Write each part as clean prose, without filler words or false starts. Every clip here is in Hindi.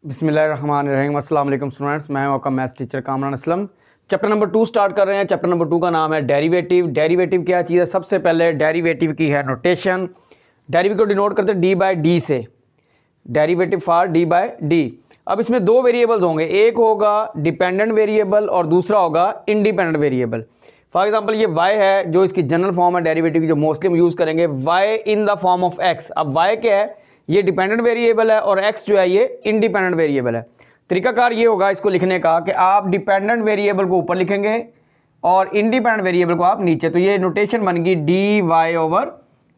बिस्मिल्लाहिर्रहमानिर्रहीम। अस्सलाम वालेकुम स्टूडेंट्स, मैं हूं आपका maths teacher Kamran Aslam. Chapter number 2 start कर रहे हैं। चैप्टर नंबर 2 का नाम है डेरिवेटिव। डेरिवेटिव क्या चीज़ है? सबसे पहले डेरिवेटिव की है नोटेशन। डेरिवेटिव को डिनोट करते हैं डी बाय डी से, derivative for d by d. अब इसमें दो वेरिएबल्स होंगे, एक होगा डिपेंडेंट वेरिएबल और दूसरा होगा इंडिपेंडेंट वेरिएबल। फॉर एग्जाम्पल ये y है जो इसकी जनरल फॉर्म है डेरिवेटिव की, जो मोस्टली हम यूज़ करेंगे, y in the form of x। अब y क्या है? ये डिपेंडेंट वेरिएबल है और x जो है ये इंडिपेंडेंट वेरिएबल है। तरीकाकार ये होगा इसको लिखने का कि आप डिपेंडेंट वेरिएबल को ऊपर लिखेंगे और इंडिपेंडेंट वेरिएबल को आप नीचे। तो ये नोटेशन बन गई d y over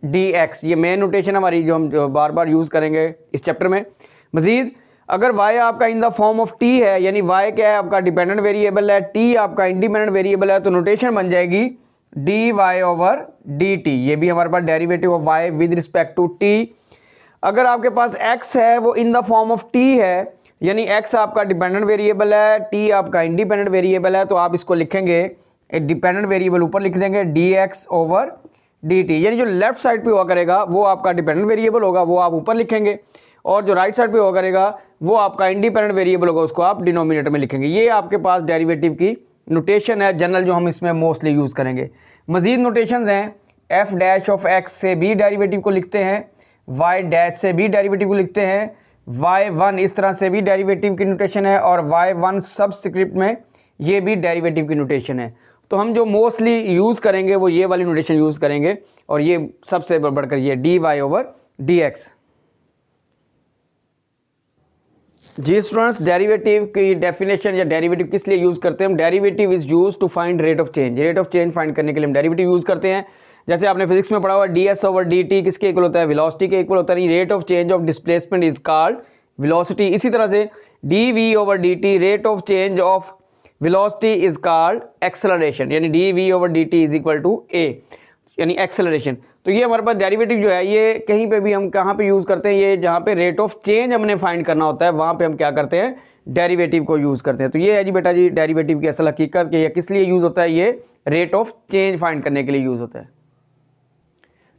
d x. ये मेन नोटेशन हमारी जो हम बार बार यूज़ करेंगे इस चैप्टर में। मजीद अगर y आपका in the form of t है, यानी y क्या है? आपका डिपेंडेंट वेरिएबल है, t आपका इंडिपेंडेंट वेरिएबल है, तो नोटेशन बन जाएगी d y over d t. ये भी हमारे पास derivative of y with respect to t। अगर आपके पास x है वो in the form of t है, यानी x आपका डिपेंडेंट वेरिएबल है, t आपका इंडिपेंडेंट वेरिएबल है, तो आप इसको लिखेंगे डिपेंडेंट वेरिएबल ऊपर लिख देंगे dx ओवर dt। यानी जो लेफ्ट साइड पे हुआ करेगा वो आपका डिपेंडेंट वेरिएबल होगा, वो आप ऊपर लिखेंगे, और जो राइट साइड पे हुआ करेगा वो आपका इंडिपेंडेंट वेरिएबल होगा, उसको आप डिनोमिनेटर में लिखेंगे। ये आपके पास डेरिवेटिव की नोटेशन है जनरल, जो हम इसमें मोस्टली यूज़ करेंगे। मजीद नोटेशंस हैं, एफ डैश ऑफ एक्स से भी डेरिवेटिव को लिखते हैं, वाई डैश से भी डेरिवेटिव को लिखते हैं, वाई वन इस तरह से भी डेरिवेटिव की नोटेशन है, और वाई वन सबस्क्रिप्ट में ये भी डेरिवेटिव की नोटेशन है। तो हम जो मोस्टली यूज़ करेंगे वो ये वाली नोटेशन यूज़ करेंगे, और ये सबसे बढ़कर ये d y over d x. जी स्टूडेंट्स, डेरिवेटिव की डेफिनेशन या डेरिवेटिव किस लिए यूज़ करते हैं हम? Derivative is use to find rate of change. Rate of change find करने के लिए हम डेरिवेटिव यूज़ करते हैं। जैसे आपने फिजिक्स में पढ़ा हुआ d s over d t किसके इक्वल होता है? वेलोसिटी के इक्वल होता है। Rate of change of displacement is called velocity. इसी तरह से d v over d t, rate of change of velocity is called acceleration, यानी d v over d t is equal to a, यानी एक्सेलरेशन। तो ये हमारे पास डेरिवेटिव जो है ये कहीं पे भी हम कहाँ पे यूज़ करते हैं? ये जहाँ पे रेट ऑफ चेंज हमने फाइंड करना होता है वहाँ पे हम क्या करते हैं? डेरिवेटिव को यूज़ करते हैं। तो ये है जी बेटा जी डेरिवेटिव की असल हकीकत कि ये किस लिए यूज़ होता है? ये रेट ऑफ चेंज फाइंड करने के लिए यूज़ होता है।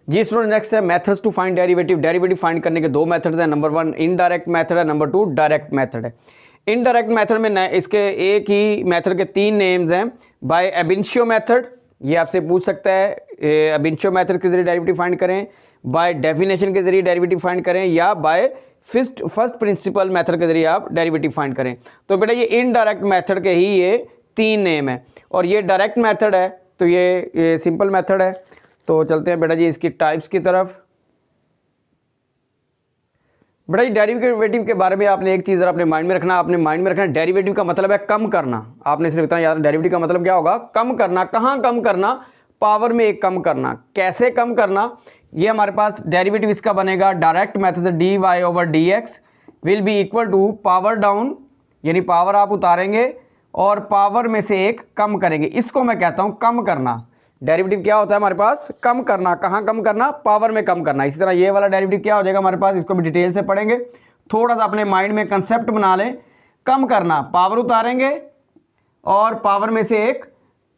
जी स्टूडेंट, नेक्स्ट है methods to find derivative. Derivative find करने के दो मेथड्स हैं। नंबर 1 इनडायरेक्ट मेथड है, नंबर 2 डायरेक्ट मेथड है। इनडायरेक्ट मेथड में इसके एक ही मेथड के तीन नेम्स हैं। बाय एबिंशियो मेथड, ये आपसे पूछ सकता है एबिंशियो मेथड के जरिए डेरिवेटिव फाइंड करें, बाय डेफिनेशन के जरिए डेरिवेटिव फाइंड करें, या बाय फर्स्ट प्रिंसिपल मेथड के जरिए आप डेरिवेटिव फाइंड करें। तो बेटा ये इनडायरेक्ट मेथड के ही ये तीन नेम है, और ये डायरेक्ट मेथड है तो ये सिंपल मेथड है। तो चलते हैं बेटा जी इसकी टाइप्स की तरफ। बेटा जी डेरिवेटिव के बारे में आपने एक चीज़ अपने माइंड में रखना, आपने माइंड में रखना डेरिवेटिव का मतलब है कम करना। आपने सिर्फ इतना याद, डेरिवेटिव का मतलब क्या होगा? कम करना। कहाँ कम करना? पावर में एक कम करना। कैसे कम करना? ये हमारे पास डेरिवेटिव इसका बनेगा डायरेक्ट मेथड से d y over d x will be equal to power down, यानी पावर आप उतारेंगे और पावर में से एक कम करेंगे। इसको मैं कहता हूँ कम करना। डेरिवेटिव क्या होता है हमारे पास? कम करना। कहाँ कम करना? पावर में कम करना। इसी तरह ये वाला डेरिवेटिव क्या हो जाएगा हमारे पास? इसको भी डिटेल से पढ़ेंगे, थोड़ा सा अपने माइंड में कंसेप्ट बना लें। कम करना, पावर उतारेंगे और पावर में से एक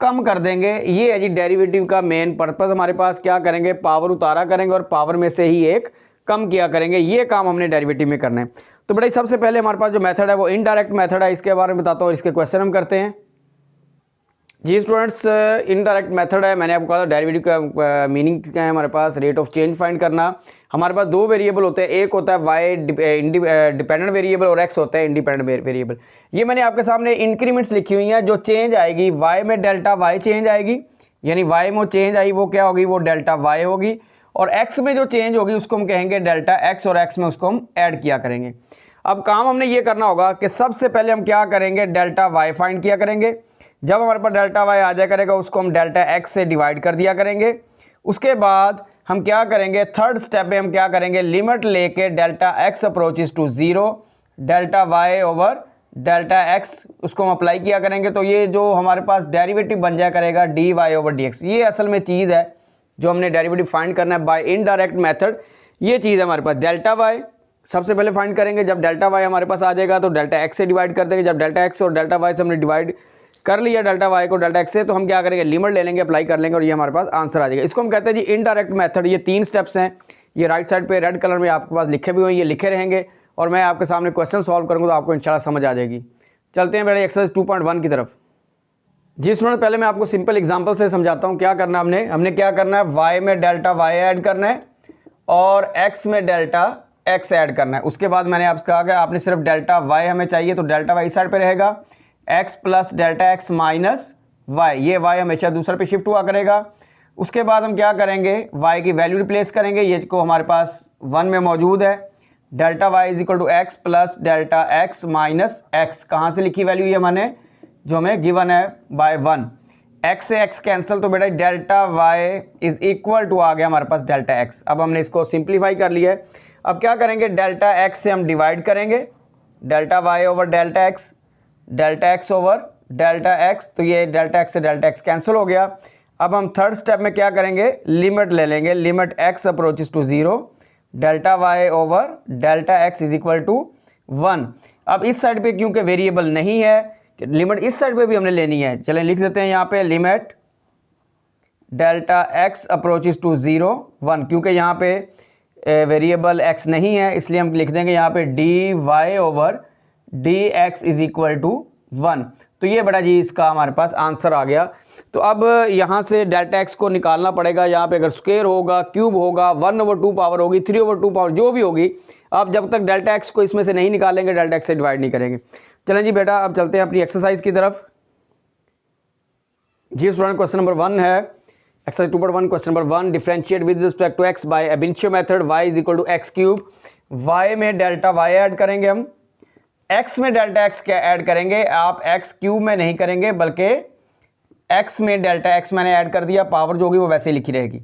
कम कर देंगे। ये है जी डेरिवेटिव का मेन पर्पस। हमारे पास क्या करेंगे? पावर उतारा करेंगे और पावर में से ही एक कम किया करेंगे। ये काम हमने डेरिवेटिव में करना है। तो बेटा सबसे पहले हमारे पास जो मेथड है वो इनडायरेक्ट मेथड है, इसके बारे में बताता हूँ, इसके क्वेश्चन हम करते हैं। जी स्टूडेंट्स, इनडायरेक्ट मेथड है, मैंने आपको कहा था डेरिवेटिव का मीनिंग क्या है हमारे पास? रेट ऑफ चेंज फाइंड करना। हमारे पास दो वेरिएबल होते हैं, एक होता है वाई डिपेंडेंट वेरिएबल और एक्स होता है इंडिपेंडेंट वेरिएबल। ये मैंने आपके सामने इंक्रीमेंट्स लिखी हुई हैं। जो चेंज आएगी वाई में डेल्टा वाई चेंज आएगी, यानी वाई में चेंज आई वो क्या होगी? वो डेल्टा वाई होगी। और एक्स में जो चेंज होगी उसको हम कहेंगे डेल्टा एक्स, और एक्स में उसको हम ऐड किया करेंगे। अब काम हमने ये करना होगा कि सबसे पहले हम क्या करेंगे? डेल्टा वाई फाइंड किया करेंगे। जब हमारे पास डेल्टा वाई आ जाया करेगा उसको हम डेल्टा एक्स से डिवाइड कर दिया करेंगे। उसके बाद हम क्या करेंगे? थर्ड स्टेप में हम क्या करेंगे? लिमिट लेके delta x approaches to 0, delta y over delta x उसको हम अप्लाई किया करेंगे। तो ये जो हमारे पास डेरिवेटिव बन जाया करेगा d y over d x. ये असल में चीज़ है जो हमने डेरिवेटिव फाइंड करना है बाय इनडायरेक्ट मेथड। ये चीज़ है हमारे पास डेल्टा वाई सबसे पहले फाइंड करेंगे। जब डेल्टा वाई हमारे पास आ जाएगा तो डेल्टा एक्स से डिवाइड कर देंगे। जब डेल्टा एक्स और डेल्टा वाई से हमने डिवाइड कर लिया डेल्टा वाई को डेल्टा एक्स से, तो हम क्या करेंगे, लिमिट ले लेंगे, अप्लाई कर लेंगे और ये हमारे पास आंसर आ जाएगा। इसको हम कहते हैं जी इनडायरेक्ट मेथड। ये 3 स्टेप्स हैं, ये राइट साइड पे रेड कलर में आपके पास लिखे भी हुए हैं, ये लिखे रहेंगे और मैं आपके सामने क्वेश्चन सॉल्व करूँगा तो आपको इंशाल्लाह समझ आ जाएगी। चलते हैं बेटा एक्सरसाइज 2.1 की तरफ। जी स्टूडेंट, पहले मैं आपको सिंपल एग्जांपल से समझाता हूँ क्या करना है। हमने क्या करना है, y में डेल्टा y ऐड करना है और x में डेल्टा x ऐड करना है। उसके बाद मैंने आपसे कहा कि आपने सिर्फ डेल्टा y हमें चाहिए, तो डेल्टा y इस साइड पे रहेगा, x plus delta x minus y, ये y हमेशा दूसरे पे शिफ्ट हुआ करेगा। उसके बाद हम क्या करेंगे, y की वैल्यू रिप्लेस करेंगे, ये को हमारे पास 1 में मौजूद है, delta y is equal to x plus delta x minus x। कहाँ से लिखी वैल्यू ये मैंने, जो हमें गिवन है बाय 1, x से x कैंसिल, तो बेटा delta y is equal to आ गया हमारे पास डेल्टा x। अब हमने इसको सिंप्लीफाई कर लिया है। अब क्या करेंगे, डेल्टा x से हम डिवाइड करेंगे, delta y over delta x over delta x, तो ये डेल्टा x से डेल्टा x कैंसिल हो गया। अब हम थर्ड स्टेप में क्या करेंगे, लिमिट ले लेंगे, limit x approaches to 0, delta y over delta x is equal to 1। अब इस साइड पे क्योंकि वेरिएबल नहीं है, लिमिट इस साइड पे भी हमने लेनी है, चलें लिख देते हैं यहाँ पे limit delta x approaches to 0 1, क्योंकि यहाँ पे वेरिएबल x नहीं है इसलिए हम लिख देंगे यहाँ पे dy over dx is equal to 1। तो ये बड़ा जी इसका हमारे पास आंसर आ गया। तो अब यहाँ से डेल्टा x को निकालना पड़ेगा। यहाँ पे अगर स्क्वायर होगा, क्यूब होगा, 1/2 पावर होगी, 3/2 पावर जो भी होगी, आप जब तक डेल्टा x को इसमें से नहीं निकालेंगे डेल्टा x से डिवाइड नहीं करेंगे। चलें जी बेटा, अब चलते हैं अपनी एक्सरसाइज की तरफ। जी स्टूडेंट, क्वेश्चन नंबर 1 है, exercise 2.1 question number 1, differentiate with respect to x by ab initio method y is equal to x cube. y में डेल्टा y ऐड करेंगे हम, x में डेल्टा x क्या ऐड करेंगे, आप x क्यूब में नहीं करेंगे बल्कि x में डेल्टा x मैंने ऐड कर दिया, पावर जो होगी वो वैसे ही लिखी रहेगी।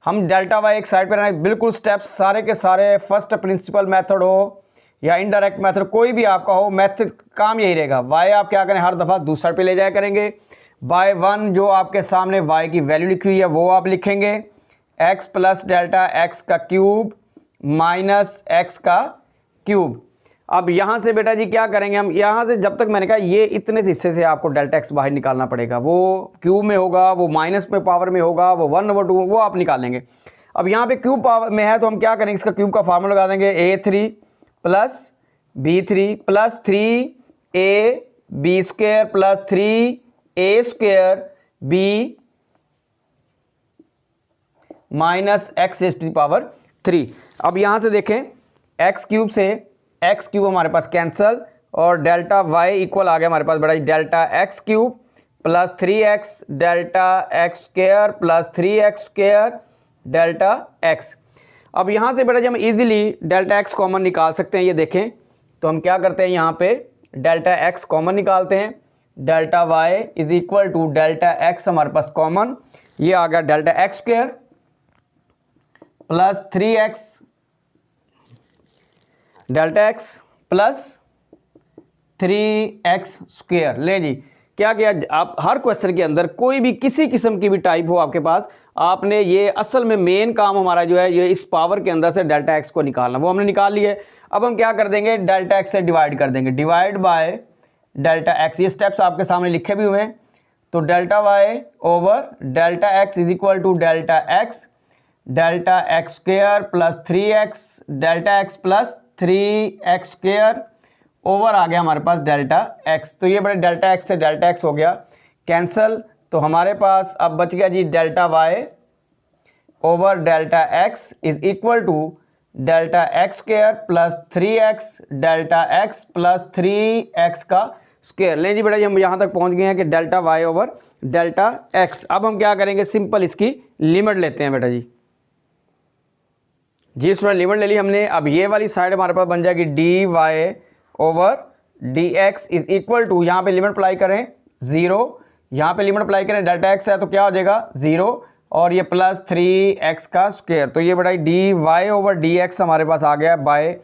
हम डेल्टा y एक साइड पर रहना, बिल्कुल स्टेप्स सारे के सारे फर्स्ट प्रिंसिपल मेथड हो या इनडायरेक्ट मेथड, कोई भी आपका हो, मेथड काम यही रहेगा। y आप क्या करें, हर दफ़ा दूसरे पे ले जाया करेंगे, बाय 1 जो आपके सामने y की वैल्यू लिखी हुई है वो आप लिखेंगे, x प्लस डेल्टा x का क्यूब माइनस x का क्यूब। अब यहाँ से बेटा जी क्या करेंगे हम, यहाँ से जब तक मैंने कहा ये इतने हिस्से से आपको डेल्टा x बाहर निकालना पड़ेगा, वो क्यूब में होगा, वो माइनस में पावर में होगा, वो 1/2 वो आप निकालेंगे। अब यहाँ पे क्यूब पावर में है तो हम क्या करेंगे, इसका क्यूब का फार्मूला लगा देंगे, a3 plus b3 plus 3ab square plus 3a square b minus x raise to the power 3। अब यहाँ से देखें, x क्यूब से x क्यूब हमारे पास कैंसल और डेल्टा y इक्वल आ गया हमारे पास बड़ा delta x cube plus 3x delta x square plus 3x square delta x। अब यहाँ से बेटा जब हम इजीली डेल्टा x कॉमन निकाल सकते हैं, ये देखें तो हम क्या करते हैं, यहाँ पे डेल्टा x कॉमन निकालते हैं, delta y is equal to delta x हमारे पास कॉमन, ये आ गया delta x square plus 3x delta x plus 3x square. ले जी क्या किया, आप हर क्वेश्चन के अंदर कोई भी किसी किस्म की भी टाइप हो आपके पास, आपने ये असल में मेन काम हमारा जो है ये इस पावर के अंदर से डेल्टा x को निकालना, वो हमने निकाल लिया है। अब हम क्या कर देंगे, डेल्टा x से डिवाइड कर देंगे, डिवाइड बाय डेल्टा x, ये स्टेप्स आपके सामने लिखे भी हुए हैं। तो delta y over delta x is equal to delta x square plus 3x delta x plus 3x square over आ गया हमारे पास डेल्टा x। तो ये बड़े डेल्टा x से डेल्टा x हो गया कैंसल, तो हमारे पास अब बच गया जी delta y over delta x is equal to delta x square plus 3x delta x plus 3x का स्क्वायर। लें जी बेटा जी हम यहाँ तक पहुँच गए हैं कि delta y over delta x। अब हम क्या करेंगे, सिंपल इसकी लिमिट लेते हैं बेटा जी स्टूडेंट, लिमिट ले ली हमने। अब ये वाली साइड हमारे पास बन जाएगी dy over dx is equal to, यहाँ पे लिमिट अप्लाई करें 0, यहाँ पे लिमिट अप्लाई करें डेल्टा x है तो क्या हो जाएगा 0 और ये प्लस 3x का स्क्वायर। तो ये बड़ा dy ओवर dx हमारे पास आ गया bye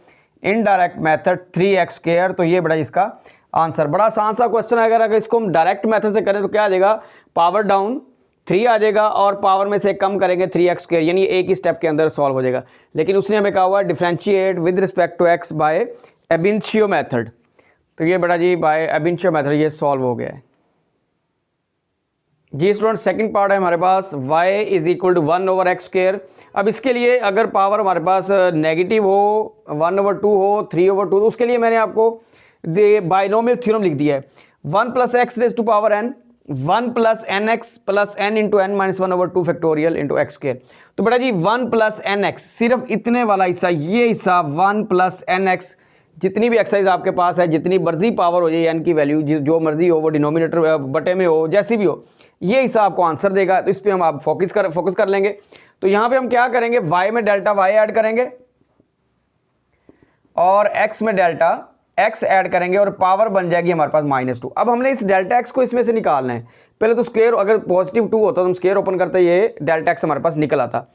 indirect method 3x square. तो ये बड़ा इसका आंसर, बड़ा आसान सा क्वेश्चन है। अगर इसको हम डायरेक्ट मेथड से करें तो क्या आ जाएगा, पावर डाउन 3 आ जाएगा और पावर में से कम करेंगे 3x स्क्वायर, यानी एक ही स्टेप के अंदर सॉल्व हो जाएगा। लेकिन उसने हमें कहा हुआ differentiate with respect to x by ab initio method, तो ये बड़ा जी बाय अब इनिशियो मेथड ये सॉल्व हो गया है। जी स्टूडेंट, सेकंड पार्ट है हमारे पास y is equal to 1/x²। अब इसके लिए अगर पावर हमारे पास नेगेटिव हो, 1/2 हो, 3/2, तो उसके लिए मैंने आपको बाइनोमियल थ्योरम लिख दिया है। 1 + x⁴n 1 + nx + n into n - 1/2 factorial into x²। तो बेटा जी 1 + nx, सिर्फ इतने वाला हिस्सा, ये हिस्सा 1 + nx, जितनी भी एक्सरसाइज आपके पास है, जितनी मर्जी पावर हो जाए एन की वैल्यू जो मर्जी हो, वो डिनोमिनेटर बटे में हो, जैसी भी हो, ये हिस्सा आपको आंसर देगा। तो इस पे हम आप फोकस कर लेंगे। तो यहां पे हम क्या करेंगे, y में डेल्टा y ऐड करेंगे और x में डेल्टा x ऐड करेंगे और पावर बन जाएगी हमारे पास -2। अब हमने इस डेल्टा x को इसमें से निकालना है। पहले तो स्क्वायर, अगर पॉजिटिव 2 होता तो हम स्क्वायर ओपन करते, ये डेल्टा x हमारे पास निकल आता।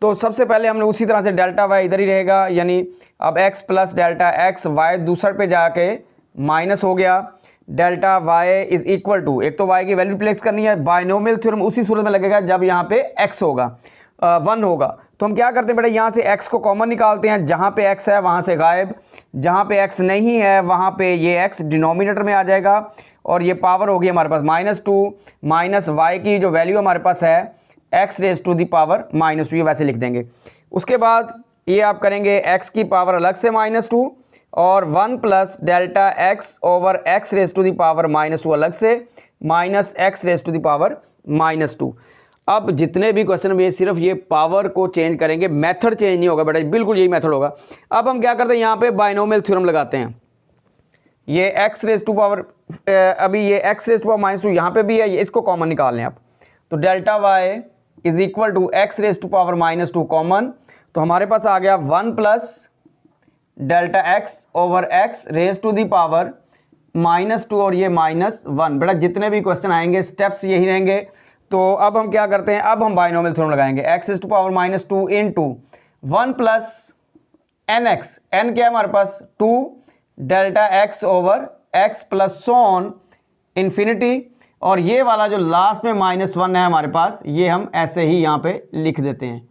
तो सबसे पहले हमने उसी तरह से डेल्टा y इधर ही रहेगा, यानी अब x plus delta x, y दूसरे पे जाके माइनस हो गया। Delta y is equal to, एक तो y की वैल्यू प्लेस करनी है, बाइनोमियल थ्योरम उसी सूरत में लगेगा जब यहाँ पे x होगा 1 होगा। तो हम क्या करते हैं बेटा, यहाँ से x को कॉमन निकालते हैं, जहाँ पे x है वहाँ से गायब, जहाँ पे x नहीं है वहाँ पे ये x डिनोमिनेटर में आ जाएगा और ये पावर होगी हमारे पास -2 माइनस y की जो वैल्यू हमारे पास है x⁻⁻², ये वैसे लिख देंगे। उसके बाद ये आप करेंगे x की पावर अलग से -2 और 1 + डेल्टा x ओवर x⁻⁻² अलग से माइनस x⁻⁻²। अब जितने भी क्वेश्चन में सिर्फ ये पावर को चेंज करेंगे, मेथड चेंज नहीं होगा बेटा, बिल्कुल यही मेथड होगा। अब हम क्या करते हैं, यहाँ पे बाइनोमियल थ्योरम लगाते हैं। ये अभी ये x⁻⁻² यहाँ पे भी है, ये इसको कॉमन निकाल लें आप। तो delta y is equal to x⁻⁻² common, तो हमारे पास आ गया 1 + डेल्टा x ओवर x⁻⁻² और ये -1। बेटा जितने भी क्वेश्चन आएंगे स्टेप्स यही रहेंगे। तो अब हम क्या करते हैं, अब हम बाइनोमियल थ्योरम लगाएंगे। x⁻⁻² इंटू 1 + nx, n क्या है हमारे पास 2, delta x over x plus so on infinity, और ये वाला जो लास्ट में -1 है हमारे पास, ये हम ऐसे ही यहाँ पे लिख देते हैं।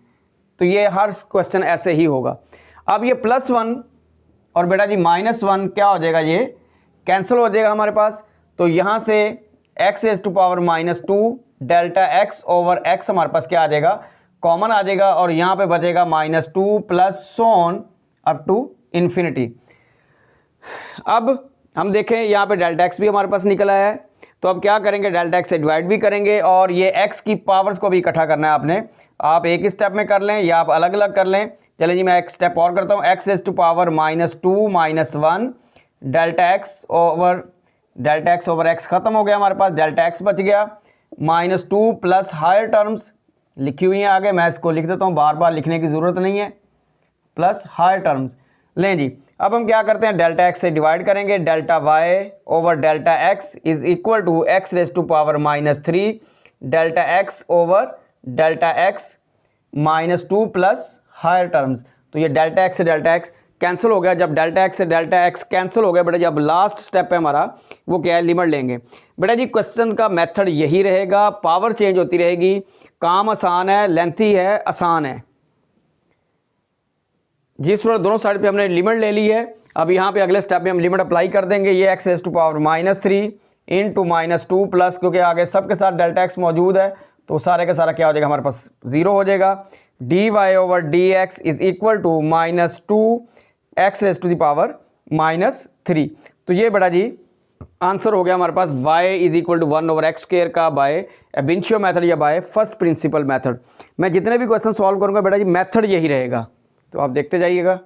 तो ये हर क्वेश्चन ऐसे ही होगा। अब ये +1 और बेटा जी -1 क्या हो जाएगा, ये कैंसिल हो जाएगा हमारे पास। तो यहाँ से x⁻⁻² delta x over x हमारे पास क्या आ जाएगा, कॉमन आ जाएगा, और यहाँ पे बचेगा -2 plus so on up to infinity. अब हम देखें यहाँ पे डेल्टा x भी हमारे पास निकल आया है। तो अब क्या करेंगे, डेल्टा x से डिवाइड भी करेंगे और ये x की पावर्स को भी इकट्ठा करना है आपने। आप एक ही स्टेप में कर लें या आप अलग अलग कर लें। चलिए जी मैं एक स्टेप और करता हूँ। x⁻⁻² - 1 delta x over x खत्म हो गया हमारे पास, डेल्टा x बच गया, -2 प्लस हायर टर्म्स लिखी हुई हैं आगे, मैं इसको लिख देता हूँ, बार बार लिखने की ज़रूरत नहीं है, प्लस हायर टर्म्स। लें जी, अब हम क्या करते हैं, डेल्टा x से डिवाइड करेंगे। Delta y over delta x is equal to x⁻³ delta x over delta x -2 plus higher terms. तो ये डेल्टा x से डेल्टा x कैंसिल हो गया। जब डेल्टा x से डेल्टा x कैंसिल हो गया बेटा, जब लास्ट स्टेप है हमारा, वो क्या है, लिमिट लेंगे। बेटा जी क्वेश्चन का मेथड यही रहेगा, पावर चेंज होती रहेगी, काम आसान है, लेंथी है, आसान है। जिस तरह दोनों साइड पे हमने लिमिट ले ली है, अब यहाँ पे अगले स्टेप में हम लिमिट अप्लाई कर देंगे। ये x⁻³ इंटू -2 प्लस, क्योंकि आगे सबके साथ डेल्टा x मौजूद है तो सारे का सारा क्या हो जाएगा, हमारे पास 0 हो जाएगा। dy over dx is equal to -2 x⁻⁻3। तो ये बेटा जी आंसर हो गया हमारे पास y is equal to 1/x² का बाय एब इनिशियो मेथड या बाय फर्स्ट प्रिंसिपल मेथड। मैं जितने भी क्वेश्चन सॉल्व करूंगा बेटा जी मेथड यही रहेगा, तो आप देखते जाइएगा।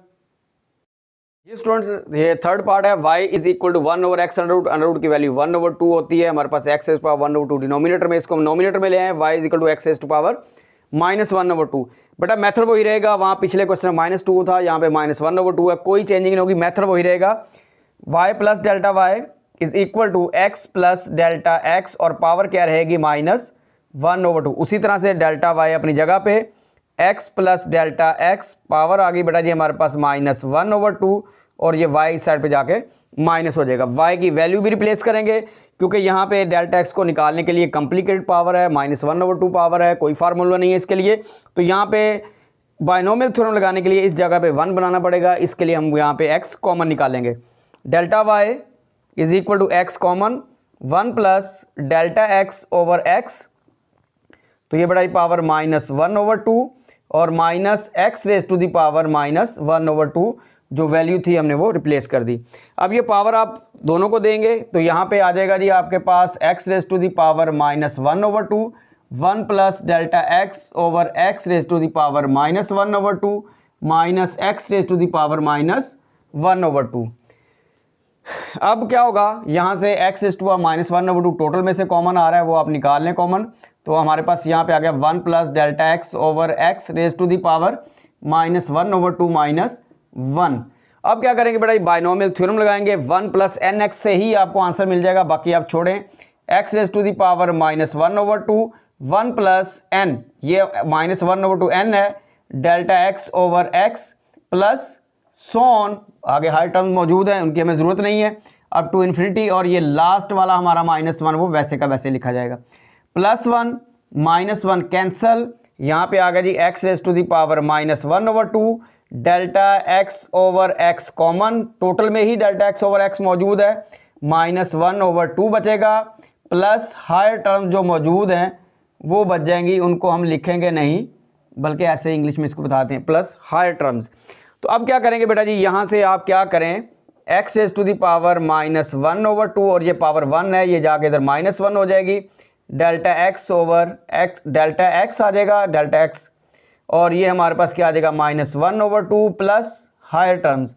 ये स्टूडेंट्स ये थर्ड पार्ट है। y is equal to 1/x√, की वैल्यू 1/2 होती है हमारे पास, x⁻1/2 डिनोमिनेटर में, इसको हम नोमिनेटर में ले आए, y is equal to x⁻⁻1/2। बेटा मेथड वही रहेगा, वहाँ पिछले क्वेश्चन में -2 था, यहाँ पे -1/2 है, कोई चेंजिंग नहीं होगी, मेथड वही रहेगा। y plus delta y is equal to x plus delta x और पावर क्या रहेगी, -1/2। उसी तरह से डेल्टा y अपनी जगह पे, x plus delta x power आ गई बेटा जी हमारे पास -1/2 और ये y साइड पे जाके माइनस हो जाएगा। y की वैल्यू भी रिप्लेस करेंगे क्योंकि यहाँ पे डेल्टा x को निकालने के लिए कॉम्प्लिकेटेड पावर है, -1/2 पावर है, कोई फार्मूला नहीं है इसके लिए। तो यहाँ पे बाइनोमियल थ्योरम लगाने के लिए इस जगह पे 1 बनाना पड़ेगा, इसके लिए हम यहाँ पे x कॉमन निकालेंगे। Delta y is equal to x common 1 plus delta x over x तो ये बढ़ाई पावर -1/2 और minus x raise to the power -1/2 जो वैल्यू थी हमने वो रिप्लेस कर दी। अब ये पावर आप दोनों को देंगे तो यहाँ पे आ जाएगा जी आपके पास x raise to the power -1/2 1 plus delta x over x raise to the power -1/2 minus x raise to the power -1/2। अब क्या होगा, यहाँ से x raise to power -1/2 total में से कॉमन आ रहा है, वो आप निकाल लें कॉमन। तो हमारे पास यहाँ पे आ गया 1 plus delta x over x raise to the power -1/2 -1। अब क्या करेंगे बेटा, बाइनोमियल थ्योरम लगाएंगे। 1 प्लस एन एक्स से ही आपको आंसर मिल जाएगा, बाकी आप छोड़ें। X raise to the power -1/2 1 plus n, ये -1/2 एन है, delta x over x plus so on, आगे हर टर्म मौजूद है उनकी हमें ज़रूरत नहीं है, अप टू इन्फिनिटी। और ये लास्ट वाला हमारा -1 वो वैसे का वैसे लिखा जाएगा। +1 -1 कैंसल, यहाँ पे आ गया जी x raise to the power -1/2 delta x over x common, total में ही डेल्टा एक्स ओवर एक्स मौजूद है, -1/2 बचेगा, प्लस हायर टर्म जो मौजूद हैं वो बच जाएंगी, उनको हम लिखेंगे नहीं बल्कि ऐसे इंग्लिश में इसको बताते हैं प्लस हायर टर्म्स। तो अब क्या करेंगे बेटा जी, यहाँ से आप क्या करें, x raise to the power -1/2 और ये पावर 1 है, ये जाके इधर -1 हो जाएगी, delta x over x, delta x आ जाएगा, डेल्टा एक्स, और ये हमारे पास क्या आ जाएगा -1/2 प्लस हायर टर्म्स।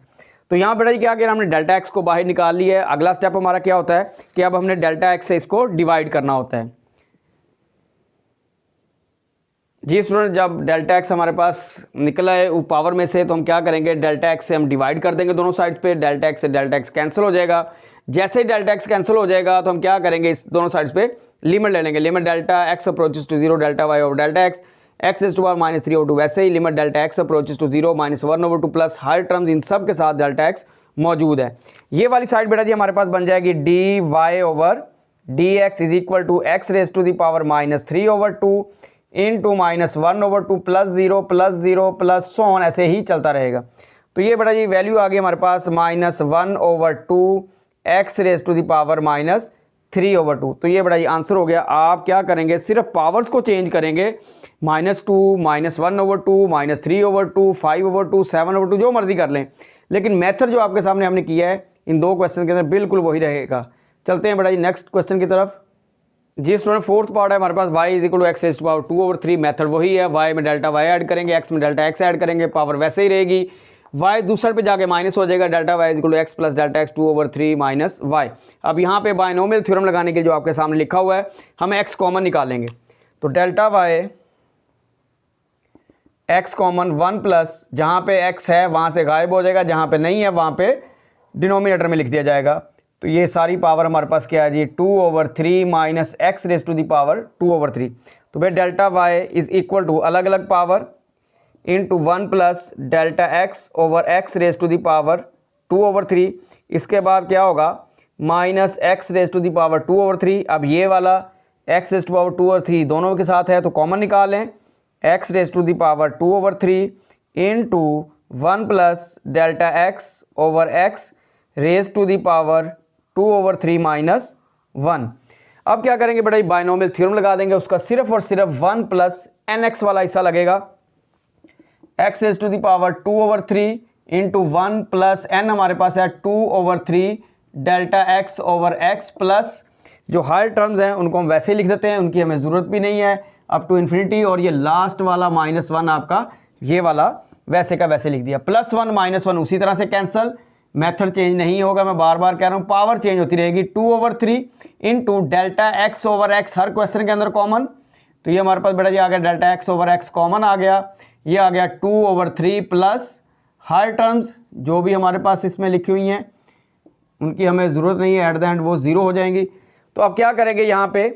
तो यहाँ बेटा जी क्या किया, हमने डेल्टा एक्स को बाहर निकाल लिया है। अगला स्टेप हमारा क्या होता है कि अब हमने डेल्टा एक्स से इसको डिवाइड करना होता है। जी स्टूडेंट, जब डेल्टा एक्स हमारे पास निकला है वो पावर में से, तो हम क्या करेंगे, डेल्टा एक्स से हम डिवाइड कर देंगे दोनों साइड्स पे। डेल्टा एक्स से डेल्टा एक्स कैंसिल हो जाएगा। जैसे ही डेल्टा एक्स कैंसिल हो जाएगा तो हम क्या करेंगे, इस दोनों साइड्स पे लिमिट ले लेंगे। Limit delta x approaches to 0 delta y over delta x, x raise to power -3/2। वैसे ही limit delta x approaches to 0 -1/2 plus higher terms, इन सब के साथ डेल्टा एक्स मौजूद है। ये वाली साइड बेटा जी हमारे पास बन जाएगी d y over d x is equal to x raise to the power -3/2 into -1/2 plus 0 plus so on, ऐसे ही चलता रहेगा। तो ये बेटा जी वैल्यू आ गई हमारे पास -1/2 x raise to the power -3/2। तो ये बेटा जी आंसर हो गया। आप क्या करेंगे, सिर्फ पावर्स को चेंज करेंगे, -2 -1/2 -3/2 5/2 7/2 जो मर्जी कर लें, लेकिन मेथड जो आपके सामने हमने किया है इन दो क्वेश्चन के अंदर बिल्कुल वही रहेगा। चलते हैं बेटा जी नेक्स्ट क्वेश्चन की तरफ। जी स्टूडेंट, फोर्थ पार्ट है हमारे पास, y is equal to x raise to power 2/3। Method वही है, y में डेल्टा y ऐड करेंगे, x में डेल्टा x ऐड करेंगे, पावर वैसे ही रहेगी। y दूसरे पे जाके माइनस हो जाएगा, delta y is equal to x plus delta x 2/3 minus y। अब यहाँ पे बाइनोमियल थ्योरम लगाने के जो आपके सामने लिखा हुआ है, हमें x कॉमन निकालेंगे। तो delta y x common 1 plus, जहाँ पे x है वहाँ से गायब हो जाएगा, जहाँ पे नहीं है वहाँ पे डिनोमिनेटर में लिख दिया जाएगा। तो ये सारी पावर हमारे पास क्या है जी, 2/3 minus x raise to the power 2/3। तो भाई delta y is equal to अलग अलग power into 1 plus delta x over x raise to the power 2/3। इसके बाद क्या होगा, minus x raise to the power 2/3। अब ये वाला एक्स रेज टू पावर 2/3 दोनों के साथ है तो कॉमन निकालें, x raise to the power 2/3 into 1 plus delta x over x raise to the power 2/3 minus 1। अब क्या करेंगे बेटा, बाइनोमियल थ्योरम लगा देंगे, उसका सिर्फ और सिर्फ 1 प्लस एन एक्स वाला हिस्सा लगेगा। X raise to the power 2/3 into 1 plus n हमारे पास है 2/3 delta x over x, plus जो हायर टर्म्स हैं उनको हम वैसे ही लिख देते हैं, उनकी हमें ज़रूरत भी नहीं है, अप टू इन्फिनिटी। और ये लास्ट वाला -1 आपका ये वाला वैसे का वैसे लिख दिया। +1 -1 उसी तरह से कैंसिल, मेथड चेंज नहीं होगा, मैं बार बार कह रहा हूँ, पावर चेंज होती रहेगी। 2/3 into delta x over x, हर क्वेश्चन के अंदर कॉमन। तो ये हमारे पास बेटा जी आ गया delta x over x common आ गया, ये आ गया 2/3 प्लस हायर टर्म्स जो भी हमारे पास इसमें लिखी हुई हैं उनकी हमें ज़रूरत नहीं है, एट द एंड वो 0 हो जाएंगी। तो अब क्या करेंगे यहाँ पे,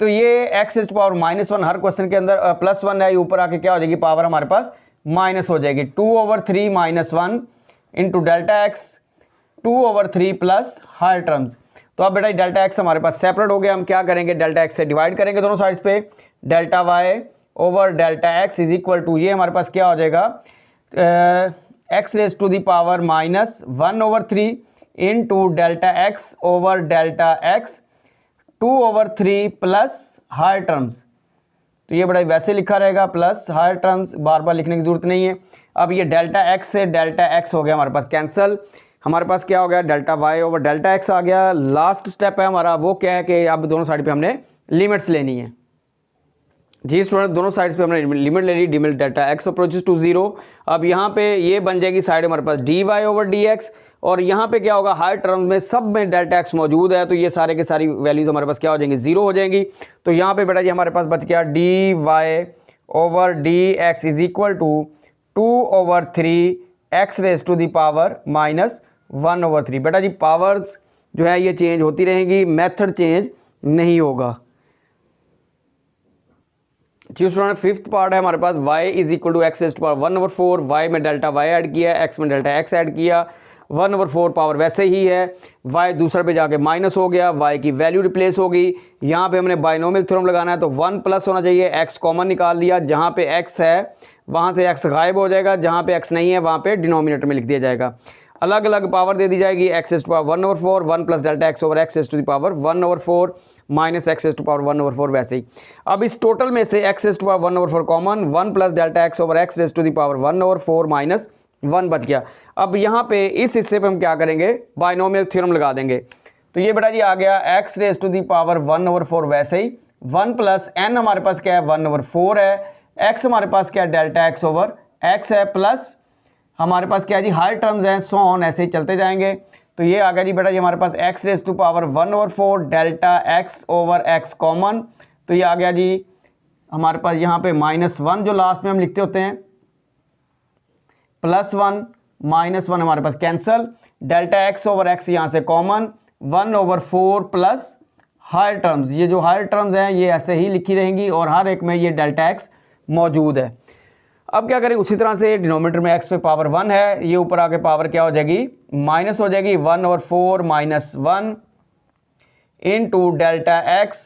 तो ये एक्स रेज टू पावर -1 हर क्वेश्चन के अंदर +1 है, ऊपर आके क्या हो जाएगी, पावर हमारे पास माइनस हो जाएगी। 2/3 -1 into delta x 2/3 plus higher terms. तो अब बेटा डेल्टा एक्स हमारे पास सेपरेट हो गया, हम क्या करेंगे, डेल्टा एक्स से डिवाइड करेंगे दोनों साइड्स पे। Delta y over delta x is equal to, ये हमारे पास क्या हो जाएगा, x raise to the power -1/3 into delta x over delta x 2/3 plus higher terms. तो ये बड़ा वैसे लिखा रहेगा, प्लस हायर टर्म्स बार बार लिखने की जरूरत नहीं है। अब ये डेल्टा एक्स से डेल्टा एक्स हो गया हमारे पास कैंसिल, हमारे पास क्या हो गया delta y over delta x आ गया। लास्ट स्टेप है हमारा, वो क्या है कि अब दोनों साइड पे हमने लिमिट्स लेनी है। जी स्टूडेंट, दोनों साइड्स पे हमने लिमिट ले ली, limit delta x approaches to zero. अब यहाँ पे ये बन जाएगी साइड हमारे पास d y over d x, और यहाँ पे क्या होगा हायर टर्म में सब में डेल्टा एक्स मौजूद है, तो ये सारे के सारी वैल्यूज हमारे पास क्या हो जाएंगी, जीरो हो जाएंगी। तो यहाँ पे बेटा जी हमारे पास बच गया d y over d x is equal to 2/3 x raise to the power -1/3। बेटा जी पावर्स जो है ये चेंज होती रहेंगी, मेथड चेंज नहीं होगा। जी स्टूडेंट, फिफ्थ पार्ट है हमारे पास y is equal to x raise to power 1/4। y में डेल्टा y ऐड किया, x में डेल्टा x ऐड किया, 1/4 पावर वैसे ही है, y दूसरे पे जाके माइनस हो गया, y की वैल्यू रिप्लेस होगी। यहाँ पे हमने बाइनोमियल थ्योरम लगाना है तो 1 प्लस होना चाहिए, x कॉमन निकाल लिया, जहाँ पे x है वहाँ से x गायब हो जाएगा, जहाँ पे x नहीं है वहाँ पे डिनोमिनेटर में लिख दिया जाएगा। अलग अलग पावर दे दी जाएगी, x raise to power 1/4, 1 plus delta x over x raise to the power 1/4 minus x raise to power 1/4 वैसे ही। अब इस टोटल में से x raise to power 1/4 common, 1 plus delta x over x raise to the power 1/4 minus 1 बच गया। अब यहाँ पे इस हिस्से पे हम क्या करेंगे, बाइनोमियल थ्योरम लगा देंगे। तो ये बेटा जी आ गया x raise to the power 1/4 वैसे ही, 1 प्लस एन हमारे पास क्या है 1/4 है, एक्स हमारे पास क्या है डेल्टा एक्स ओवर एक्स है, प्लस हमारे पास क्या है जी हायर टर्म्स हैं, सो ऑन ऐसे ही चलते जाएंगे। तो ये आ गया जी बेटा जी हमारे पास x raise to power 1/4 delta x over x common. तो ये आ गया जी हमारे पास यहाँ पे -1 जो लास्ट में हम लिखते होते हैं, +1 -1 हमारे पास cancel, delta x over x यहाँ से कॉमन, 1/4 प्लस हायर टर्म्स, ये जो हायर टर्म्स हैं ये ऐसे ही लिखी रहेंगी और हर एक में ये डेल्टा एक्स मौजूद है। अब क्या करें, उसी तरह से डिनोमिनेटर में x पे पावर 1 है, ये ऊपर आके पावर क्या हो जाएगी माइनस हो जाएगी, 1/4 -1 into delta x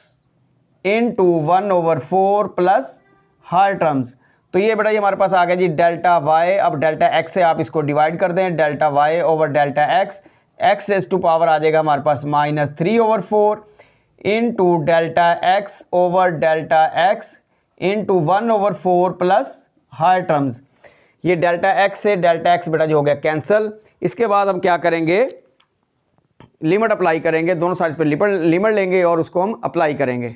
into 1/4 plus higher terms. तो ये बेटा ये हमारे पास आ गया जी डेल्टा y। अब डेल्टा x से आप इसको डिवाइड कर दें, delta y over delta x, x raise to power आ जाएगा हमारे पास -3/4 into delta x over delta x into 1/4 plus higher terms. ये डेल्टा x से डेल्टा x बेटा जो हो गया कैंसिल। इसके बाद हम क्या करेंगे, लिमिट अप्लाई करेंगे, दोनों साइड्स पे लिमिट लेंगे और उसको हम अप्लाई करेंगे।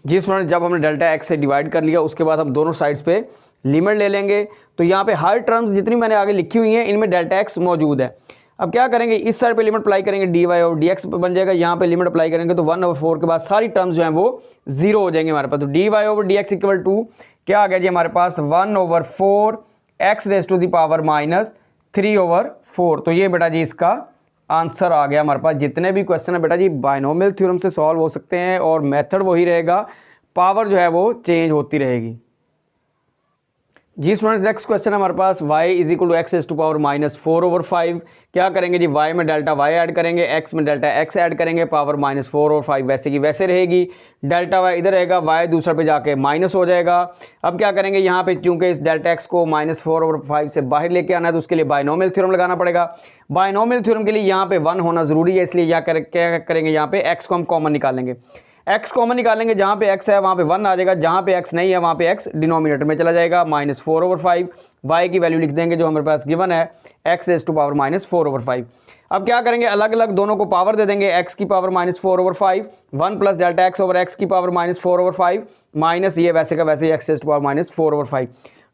जी स्टूडेंट, जब हमने डेल्टा x से डिवाइड कर लिया उसके बाद हम दोनों साइड्स पे लिमिट ले लेंगे। तो यहाँ पे हायर टर्म्स जितनी मैंने आगे लिखी हुई हैं इनमें डेल्टा x मौजूद है। अब क्या करेंगे, इस साइड पे लिमिट अप्लाई करेंगे, डी वाई और डी एक्स बन जाएगा, यहाँ पे लिमिट अप्लाई करेंगे तो 1/4 के बाद सारी टर्म्स जो हैं वो जीरो हो जाएंगे हमारे पास। तो d y over d x equal to क्या आ गया जी हमारे पास 1/4 x raise to the power -3/4। तो ये बेटा जी इसका आंसर आ गया हमारे पास। जितने भी क्वेश्चन है बेटा जी बाइनोमियल थ्योरम से सॉल्व हो सकते हैं और मेथड वही रहेगा, पावर जो है वो चेंज होती रहेगी। जी स्टूडेंट्स, नेक्स्ट क्वेश्चन है हमारे पास y is equal to x raise to power -4/5। क्या करेंगे जी, y में डेल्टा y ऐड करेंगे, x में डेल्टा x ऐड करेंगे, पावर -4/5 वैसे की वैसे रहेगी, डेल्टा y इधर रहेगा, y दूसरे पे जाके माइनस हो जाएगा। अब क्या करेंगे, यहाँ पे चूंकि इस डेल्टा x को -4/5 से बाहर लेके आना है तो उसके लिए बाइनोमियल थ्योरम लगाना पड़ेगा। बाइनोमियल थ्योरम के लिए यहाँ पे 1 होना जरूरी है, इसलिए क्या करेंगे, यहाँ पे x को हम कॉमन निकालेंगे। x कॉमन निकालेंगे, जहाँ पे x है वहाँ पे 1 आ जाएगा, जहाँ पे x नहीं है वहाँ पे x डिनोमिनेटर में चला जाएगा, -4/5। y की वैल्यू लिख देंगे जो हमारे पास गिवन है x रेज टू पावर -4/5। अब क्या करेंगे, अलग अलग दोनों को पावर दे देंगे, x की power -4/5, 1 plus delta x over x की पावर -4/5 माइनस ये वैसे का वैसे x raise to power -4/5।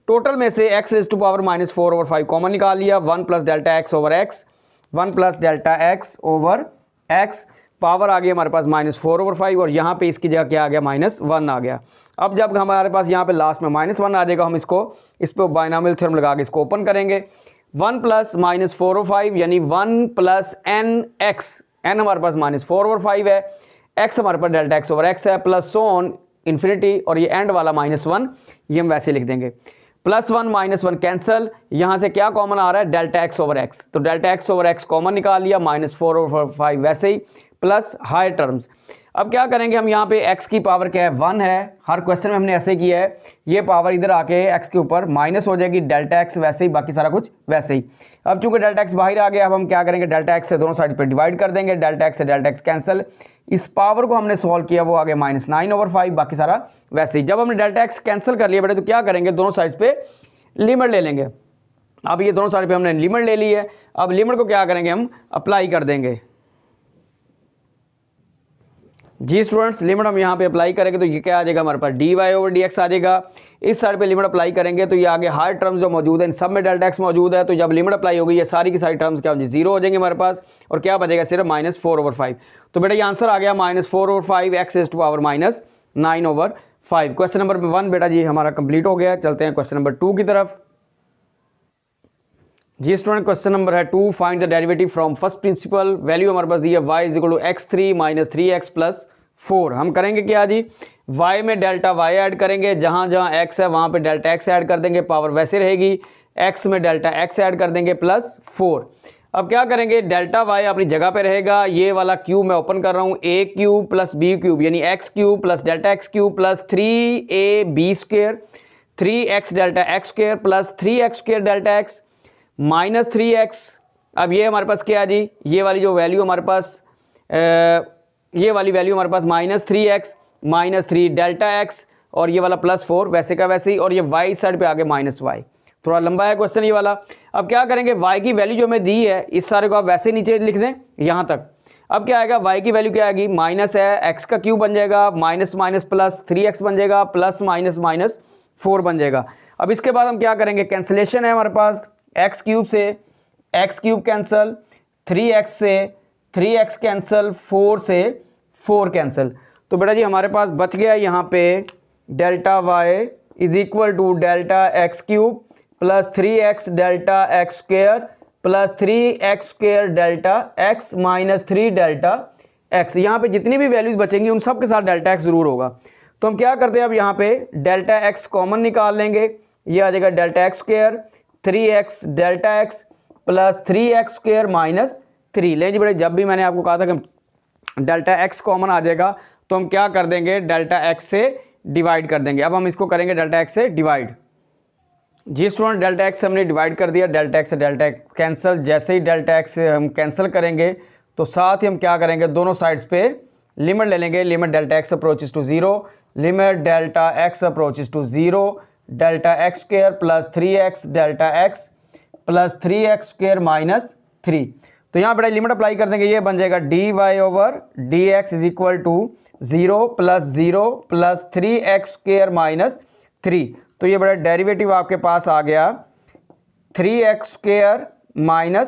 Total में से x raise to power -4/5 common निकाल लिया, 1 plus delta x over x, 1 plus delta x over x, power आ गई हमारे पास -4/5 और यहाँ पे इसकी जगह क्या आ गया -1 आ गया। अब जब हमारे पास यहाँ पे लास्ट में -1 आ जाएगा, हम इसको इस पर बाइनोमियल थ्योरम लगा के इसको ओपन करेंगे। 1 प्लस -4/5 यानी 1 प्लस एन एक्स, एन हमारे पास -4/5 है, एक्स हमारे पास डेल्टा एक्स ओवर एक्स है, प्लस सो ऑन इन्फिनिटी, और ये एंड वाला -1 ये हम वैसे लिख देंगे। +1 -1 कैंसिल, यहाँ से क्या कॉमन आ रहा है डेल्टा एक्स ओवर एक्स, तो delta x over x common निकाल लिया, -4/5 वैसे ही, प्लस हायर टर्म्स। अब क्या करेंगे हम, यहाँ पे x की पावर क्या है 1 है, हर क्वेश्चन में हमने ऐसे किया है, ये पावर इधर आके x के ऊपर माइनस हो जाएगी, डेल्टा x वैसे ही, बाकी सारा कुछ वैसे ही। अब चूंकि डेल्टा x बाहर आ गया, अब हम क्या करेंगे, डेल्टा x से दोनों साइड पे डिवाइड कर देंगे, डेल्टा x से डेल्टा x कैंसिल, इस पावर को हमने सॉल्व किया, वो आ गया -9/5, बाकी सारा वैसे ही। जब हमने डेल्टा x कैंसिल कर लिया बेटे, तो क्या करेंगे, दोनों साइड पे लिमिट ले लेंगे। अब ये दोनों साइड पे हमने लिमिट ले ली है, अब लिमिट को क्या करेंगे, हम अप्लाई कर देंगे। जी स्टूडेंट्स, लिमिट हम यहाँ पे अप्लाई करेंगे तो ये क्या आ जाएगा, हमारे पास dy/dx आ जाएगा। इस साइड पे लिमिट अप्लाई करेंगे तो ये आगे हर टर्म्स जो मौजूद है इन सब में डेल्टा x मौजूद है, तो जब लिमिट अप्लाई होगी ये सारी की सारी टर्म्स क्या होंगी, 0 हो जाएंगे हमारे पास, और क्या बचेगा सिर्फ -4/5। तो बेटा ये आंसर आ गया -4/5 x⁻⁹ (9/5)। क्वेश्चन नंबर 1 बेटा जी हमारा कंप्लीट हो गया। चलते हैं क्वेश्चन नंबर 2 की तरफ। जी स्टूडेंट, क्वेश्चन नंबर है 2, find the derivative from first principle. Value हमारे पास दी है y = x3 - 3x + 4। हम करेंगे क्या जी, y में डेल्टा y ऐड करेंगे, जहाँ जहाँ x है वहाँ पे डेल्टा x ऐड कर देंगे, पावर वैसे रहेगी, x में डेल्टा x ऐड कर देंगे +4। अब क्या करेंगे, डेल्टा y अपनी जगह पे रहेगा, ये वाला क्यूब मैं ओपन कर रहा हूँ, a³ + b³ यानी x³ + delta x³ + 3ab² 3x delta x² + 3x² delta x -3x। अब ये हमारे पास क्या है जी, ये वाली जो वैल्यू हमारे पास ये वाली वैल्यू हमारे पास -3x -3 डेल्टा x, और ये वाला +4 वैसे का वैसे ही, और ये y साइड पे आगे -y। थोड़ा लंबा है क्वेश्चन ये वाला। अब क्या करेंगे, y की वैल्यू जो हमें दी है इस सारे को आप वैसे नीचे लिख दें यहाँ तक। अब क्या आएगा, y की वैल्यू क्या आएगी, माइनस है, x का क्यूब बन जाएगा, माइनस माइनस प्लस 3x बन जाएगा, प्लस माइनस माइनस 4 बन जाएगा। अब इसके बाद हम क्या करेंगे, कैंसिलेशन है हमारे पास, x³ से x³ कैंसिल, 3x से 3x कैंसिल, 4 से 4 कैंसिल। तो बेटा जी हमारे पास बच गया यहाँ पे delta y = delta x³ + 3x delta x² + 3x² delta x -3 delta x। यहाँ पे जितनी भी वैल्यूज बचेंगी उन सब के साथ डेल्टा x जरूर होगा। तो हम क्या करते हैं, अब यहाँ पे डेल्टा x कॉमन निकाल लेंगे, ये आ जाएगा delta x², 3x delta x + 3x² - 3। ले जी बेटे, जब भी मैंने आपको कहा था कि डेल्टा x कॉमन आ जाएगा तो हम क्या कर देंगे, डेल्टा x से डिवाइड कर देंगे। अब हम इसको करेंगे डेल्टा x से डिवाइड। जी स्टूडेंट, डेल्टा x हमने डिवाइड कर दिया, डेल्टा x से डेल्टा x कैंसिल। जैसे ही डेल्टा x से हम कैंसिल करेंगे तो साथ ही हम क्या करेंगे, दोनों साइड्स पे लिमिट ले लेंगे। Limit delta x approaches to 0, limit delta x approaches to 0, delta x² + 3x delta x + 3x² - 3। तो यहाँ बेटा लिमिट अप्लाई कर देंगे, ये बन जाएगा dy/dx = 0 + 0 + 3x² - 3। तो ये बेटा डेरिवेटिव आपके पास आ गया 3x²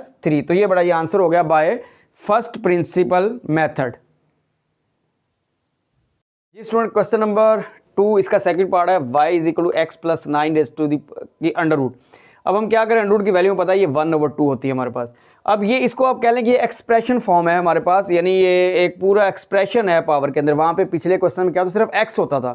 - 3। तो ये बड़ा ये आंसर हो गया बाय फर्स्ट प्रिंसिपल मेथड। जी स्टूडेंट, क्वेश्चन नंबर 2 इसका सेकंड पार्ट है, y = x + 9√। अब हम क्या करें, अंडर रूट की वैल्यू में पता है ये 1/2 होती है हमारे पास। अब ये इसको आप कह लें कि ये एक्सप्रेशन फॉर्म है हमारे पास, यानी ये एक पूरा एक्सप्रेशन है पावर के अंदर। वहाँ पे पिछले क्वेश्चन में क्या तो सिर्फ x होता था,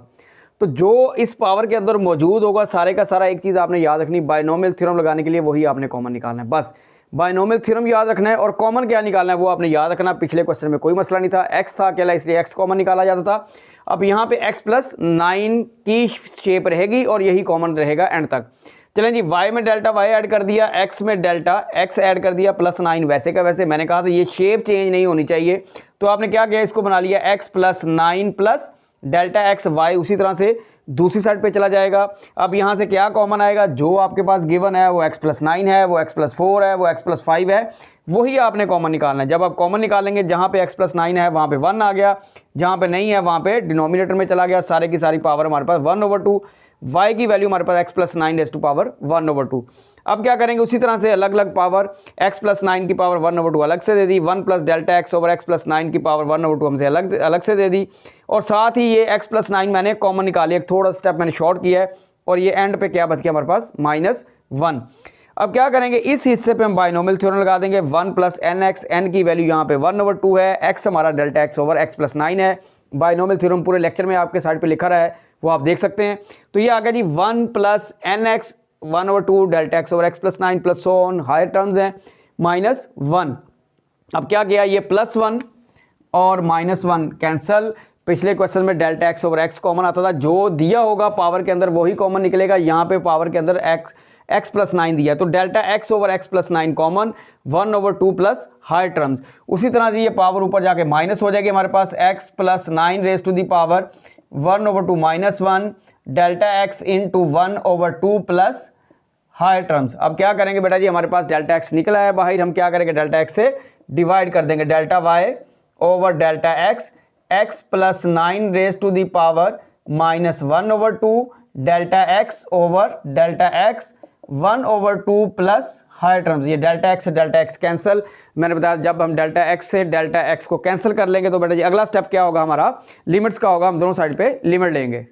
तो जो इस पावर के अंदर मौजूद होगा सारे का सारा, एक चीज़ आपने याद रखनी, बायनोमियल थ्योरम लगाने के लिए वही आपने कॉमन निकालना है। बस बायनोमियल थ्योरम याद रखना है, और कॉमन क्या निकालना है वो आपने याद रखना। पिछले क्वेश्चन में कोई मसला नहीं था, x था अकेला, इसलिए x कॉमन निकाला जाता था। अब यहाँ पे x + 9 की शेप रहेगी और यही कॉमन रहेगा एंड तक। चलें जी, y में डेल्टा y ऐड कर दिया, x में डेल्टा x ऐड कर दिया, +9 वैसे का वैसे। मैंने कहा था ये शेप चेंज नहीं होनी चाहिए, तो आपने क्या किया, इसको बना लिया x + 9 + डेल्टा x y, उसी तरह से दूसरी साइड पे चला जाएगा। अब यहाँ से क्या कॉमन आएगा, जो आपके पास गिवन है वो x + 9 है, वो x + 4 है, वो x + 5 है, वही आपने कॉमन निकालना है। जब आप कॉमन निकालेंगे, जहाँ पे x + 9 है वहाँ पे 1 आ गया, जहाँ पे नहीं है वहाँ पे डिनोमिनेटर में चला गया, सारे की सारी पावर हमारे पास 1/2। y की वैल्यू हमारे पास x + 9 1/2। अब क्या करेंगे, उसी तरह से अलग अलग पावर, x + 9 की पावर 1/2 अलग से दे दी, 1 + डेल्टा x / x + 9 की पावर 1/2 हमसे अलग से दे दी, और साथ ही ये x + 9 मैंने कॉमन निकाली, एक थोड़ा स्टेप मैंने शॉर्ट किया है, और ये एंड पे क्या बच गया हमारे पास -1। अब क्या करेंगे, इस हिस्से पे हम बायनोमियल थ्योरम लगा देंगे, 1 + nx, n की वैल्यू यहाँ पे 1/2 है, x हमारा डेल्टा x / x + 9 है। बायनोमियल थ्योरम पूरे लेक्चर में आपके साइड पे लिखा रहा है, वो आप देख सकते हैं। तो ये आ गया जी 1 + nx 1/2 delta x / x + 9 plus higher terms हैं -1। अब क्या किया, ये +1 और -1 कैंसल। पिछले क्वेश्चन में delta x over x common आता था, जो दिया होगा पावर के अंदर वही कॉमन निकलेगा। यहाँ पे पावर के अंदर एक्स प्लस 9 दिया, तो delta x over x plus 9 common, 1/2 plus higher terms. उसी तरह से ये पावर ऊपर जाके माइनस हो जाएगी हमारे पास, x plus 9 raise to the power 1/2 -1 delta x into 1/2 plus higher terms. अब क्या करेंगे बेटा जी, हमारे पास डेल्टा एक्स निकला है बाहर, हम क्या करेंगे डेल्टा एक्स से डिवाइड कर देंगे, delta y over delta x, x plus 9 raise to the power -1/2 delta x over delta x 1/2 plus higher terms. ये डेल्टा एक्स से डेल्टा एक्स कैंसिल। मैंने बताया जब हम डेल्टा एक्स से डेल्टा एक्स को कैंसिल कर लेंगे तो बेटा जी अगला स्टेप क्या होगा हमारा, लिमिट्स का होगा। हम दोनों साइड पे लिमिट लेंगे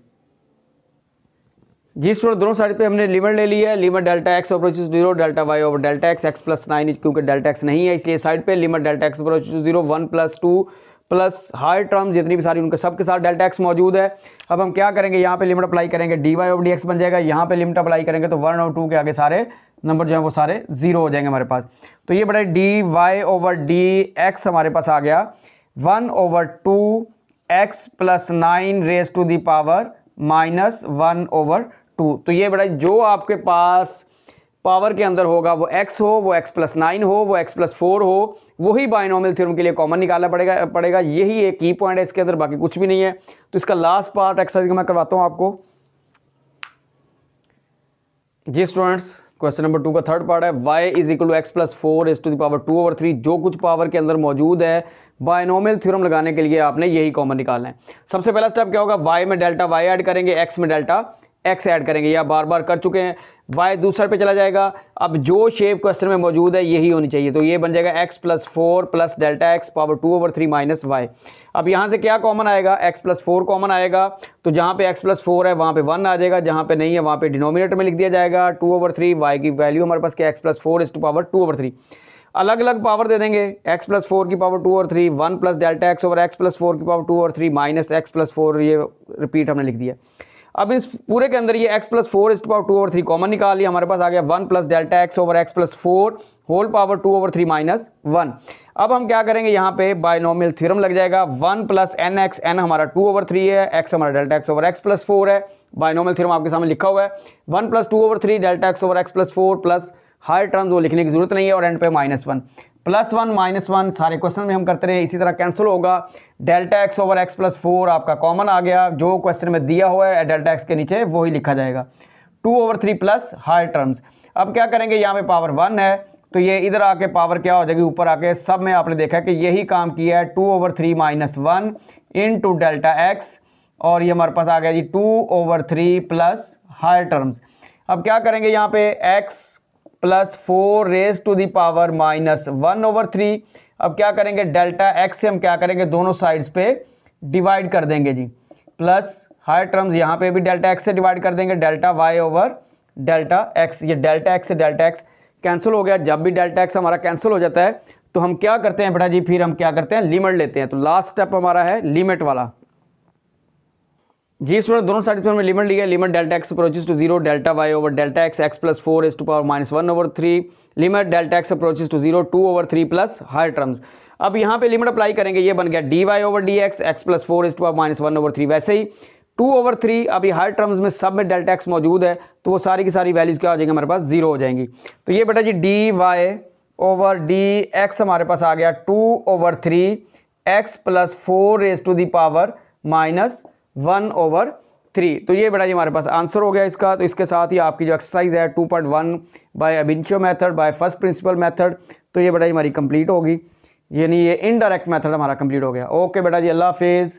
जी स्टूडेंट, दोनों साइड पे हमने लिमिट ले ली है। Limit delta x approaches to 0 delta y over delta x, x plus 9 क्योंकि डेल्टा एक्स नहीं है इसलिए साइड पे limit delta x approaches to 0 1 + 2 plus higher term जितनी भी सारी उनके सब के साथ डेल्टा एक्स मौजूद है। अब हम क्या करेंगे, यहाँ पे लिमिट अप्लाई करेंगे, d y over d x बन जाएगा। यहाँ पे लिमिट अप्लाई करेंगे तो 1 और 2 के आगे सारे नंबर जो है वो सारे 0 हो जाएंगे हमारे पास। तो ये बड़ा d y over d x हमारे पास आ गया 1/2 x plus 9 raise to the power -1/2। तो ये बड़ा जो आपके पास पावर के अंदर होगा वो x हो, वो x प्लस 9 हो, वो x प्लस 4 हो, वही बाइनोमियल थ्योरम के लिए कॉमन निकालना पड़ेगा। यही एक की पॉइंट है इसके अंदर, बाकी कुछ भी नहीं है। तो इसका लास्ट पार्ट एक्सरसाइज का मैं करवाता हूँ आपको जी स्टूडेंट्स। क्वेश्चन नंबर 2 का थर्ड पार्ट है, y = x + 4 raised to the power 2/3। जो कुछ पावर के अंदर मौजूद है बाइनोमियल थ्योरम लगाने के लिए आपने यही कॉमन निकालना है। सबसे पहला स्टेप क्या होगा, y में डेल्टा y ऐड करेंगे, x में डेल्टा x ऐड करेंगे, या बार बार कर चुके हैं। y दूसरे पे चला जाएगा। अब जो शेप क्वेश्चन में मौजूद है यही होनी चाहिए, तो ये बन जाएगा x + 4 plus delta x power 2/3 minus y। अब यहाँ से क्या कॉमन आएगा, x + 4 कॉमन आएगा, तो जहाँ पे x + 4 है वहाँ पे 1 आ जाएगा, जहाँ पे नहीं है वहाँ पे डिनोमिनेटर में लिख दिया जाएगा 2/3। y की वैल्यू हमारे पास क्या, x + 4 ⁻² 2/3। अलग अलग पावर दे देंगे, x + 4 की power 2/3, 1 plus delta x over x + 4 की पावर 2/3 माइनस x + 4, ये रिपीट हमने लिख दिया। अब इस पूरे के अंदर ये x + 4 ⁻² 2/3 कॉमन निकाल लिया, हमारे पास आ गया 1 plus delta x over x + 4 whole power 2/3 minus 1। अब हम क्या करेंगे, यहाँ पे बाइनोमियल थ्योरम लग जाएगा, 1 प्लस nx, n हमारा 2/3 है, x हमारा डेल्टा x ओवर x + 4 है। बाइनोमियल थ्योरम आपके सामने लिखा हुआ है, 1 + 2/3 delta x over x + 4 plus higher terms वो लिखने की जरूरत नहीं है, और एंड पे -1 +1 -1 सारे क्वेश्चन में हम करते रहे। इसी तरह कैंसिल होगा, डेल्टा x ओवर x + 4 आपका कॉमन आ गया, जो क्वेश्चन में दिया हुआ है डेल्टा x के नीचे वही लिखा जाएगा, 2/3 प्लस हायर टर्म्स। अब क्या करेंगे, यहाँ पे पावर 1 है तो ये इधर आके पावर क्या हो जाएगी, ऊपर आके सब में आपने देखा कि यही काम किया है, 2/3 -1 इंटू डेल्टा x, और ये हमारे पास आ गया जी 2/3 प्लस हायर टर्म्स। अब क्या करेंगे, यहाँ पे x + 4 raise to the power -1/3। अब क्या करेंगे, डेल्टा x से हम क्या करेंगे, दोनों साइड्स पे डिवाइड कर देंगे जी, प्लस हायर टर्म्स यहाँ पे भी डेल्टा x से डिवाइड कर देंगे, delta y over delta x। ये डेल्टा x से डेल्टा x कैंसिल हो गया। जब भी डेल्टा x हमारा कैंसिल हो जाता है तो हम क्या करते हैं बेटा जी, फिर हम क्या करते हैं, लिमिट लेते हैं। तो लास्ट स्टेप हमारा है लिमिट वाला जी स्टूडेंट। दोनों साइड पे हमने लिमिट लिया, limit delta x approaches to 0 delta y over delta x, x + 4 ⁻1/3 limit delta x approaches to 0 2/3 plus higher terms. अब यहाँ पे लिमिट अप्लाई करेंगे, ये बन गया dy ओवर dx, x + 4 ⁻1/3। वैसे ही 2/3, अब ये हायर टर्म्स में सब में डेल्टा x मौजूद है तो वो सारी की सारी वैल्यूज क्या हो जाएंगी, हमारे पास 0 हो जाएंगी। तो ये बेटा जी dy ओवर dx हमारे पास आ गया 2/3 x + 4 raise to the power -1/3। तो ये बेटा जी हमारे पास आंसर हो गया इसका। तो इसके साथ ही आपकी जो एक्सरसाइज है 2.1 bye ab initio method by first principle method, तो ये बेटा जी हमारी कंप्लीट होगी, यानी ये इनडायरेक्ट मेथड हमारा कंप्लीट हो गया। ओके बेटा जी, अल्लाह हाफिज़।